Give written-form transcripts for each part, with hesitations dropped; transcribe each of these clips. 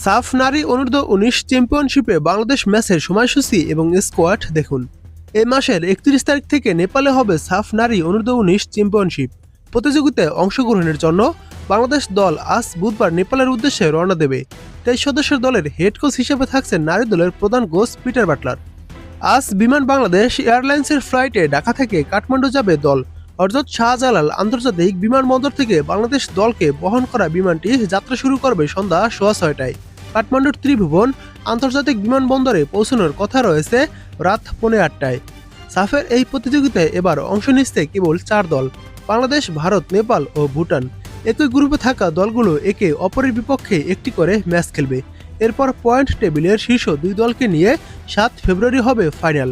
সাফ নারী অনূর্ধ্ব ১৯ চ্যাম্পিয়নশিপে বাংলাদেশ ম্যাচের সময়সূচি এবং স্কোয়াড দেখুন। এই মাসের ৩১ তারিখ থেকে নেপালে হবে সাফ নারী অনূর্ধ্ব ১৯ চ্যাম্পিয়নশিপ। প্রতিযোগিতায় অংশগ্রহণের জন্য বাংলাদেশ দল আজ বুধবার নেপালের উদ্দেশ্যে রওনা দেবে। ২৩ সদস্যের দলের হেড কোচ হিসেবে থাকছেন নারী দলের প্রধান কোচ পিটার বাটলার। আজ বিমান বাংলাদেশ এয়ারলাইন্সের ফ্লাইটে ঢাকা থেকে কাঠমান্ডু যাবে দল। হযরত শাহজালাল আন্তর্জাতিক বিমানবন্দর থেকে বাংলাদেশ দলকে বহন করা বিমানটি যাত্রা শুরু করবে সন্ধ্যা ৬:৩০টায়। কাঠমান্ডুর ত্রিভুবন আন্তর্জাতিক বিমানবন্দরে পৌঁছানোর কথা রয়েছে রাত ৮:৩০টায়। সাফের এই প্রতিযোগিতায় এবার অংশ নিচ্ছে কেবল ৪ দল: বাংলাদেশ, ভারত, নেপাল ও ভুটান। একই গ্রুপে থাকা দলগুলো একে অপরের বিপক্ষে একটি করে ম্যাচ খেলবে। এরপর পয়েন্ট টেবিলের শীর্ষ ২ দলকে নিয়ে ৭ ফেব্রুয়ারি হবে ফাইনাল।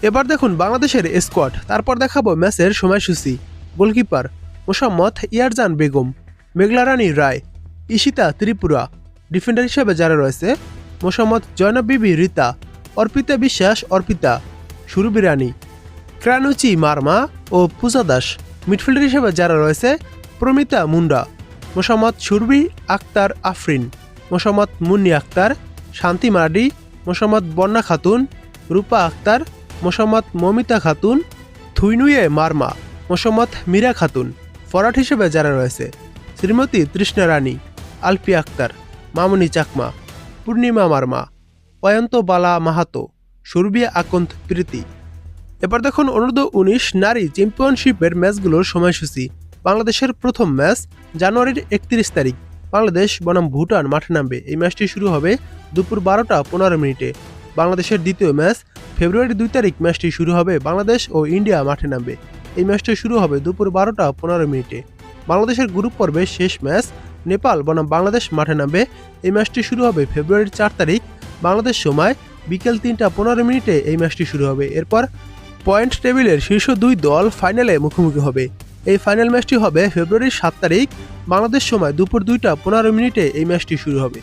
এবার দেখুন বাংলাদেশের স্কোয়াড, তারপর দেখাবো ম্যাচের সময়সূচি। গোলকিপার মোসাম্মদ ইয়ারজান বেগম, মেঘলা রানী রায়, ঈশিতা ত্রিপুরা। ডিফেন্ডার হিসেবে যারা রয়েছে: মোসাম্মদ জয়নব বিবি রীতা, অর্পিতা বিশ্বাস অর্পিতা, সুরভি রানী, ক্রানুচি মারমা ও পূজা দাস। মিডফিল্ডার হিসেবে যারা রয়েছে: প্রমিতা মুন্ডা, মোসাম্মদ সুরভি আক্তার আফরিন, মোসাম্মদ মুন্নি আক্তার, শান্তি মার্ডি, মোসাম্মদ বন্যা খাতুন, রূপা আক্তার, মোসাম্মদ মমিতা খাতুন, থুইনুয়ে মারমা, মোসাম্মদ মীরা খাতুন। ফরওয়ার্ড হিসেবে যারা রয়েছে: শ্রীমতী তৃষ্ণা রানী, আলপি আক্তার, মামনি চাকমা, পূর্ণিমা মারমা, অয়ন্ত বালা মাহাতো, সুরভিয়া আকন্ত প্রীতি। এবার দেখুন অনূর্ধ্ব ১৯ নারী চ্যাম্পিয়নশিপের ম্যাচগুলোর সময়সূচি। বাংলাদেশের প্রথম ম্যাচ জানুয়ারির ৩১ তারিখ। বাংলাদেশ বনাম ভুটান মাঠে নামবে। এই ম্যাচটি শুরু হবে দুপুর ১২টা ১৫ মিনিটে। বাংলাদেশের দ্বিতীয় ম্যাচ ফেব্রুয়ারি ২ তারিখ। ম্যাচটি শুরু হবে বাংলাদেশ ও ইন্ডিয়া মাঠে নামবে। এই ম্যাচটি শুরু হবে দুপুর ১২টা ১৫ মিনিটে। বাংলাদেশের গ্রুপ পর্বের শেষ ম্যাচ নেপাল বনাম বাংলাদেশ মাঠে নামবে। এই ম্যাচটি শুরু হবে ফেব্রুয়ারির ৪ তারিখ বাংলাদেশ সময় বিকেল ৩টা ১৫ মিনিটে। এই ম্যাচটি শুরু হবে। এরপর পয়েন্ট টেবিলের শীর্ষ ২ দল ফাইনালে মুখোমুখি হবে। এই ফাইনাল ম্যাচটি হবে ফেব্রুয়ারির ৭ তারিখ বাংলাদেশ সময় দুপুর ২টা ১৫ মিনিটে। এই ম্যাচটি শুরু হবে।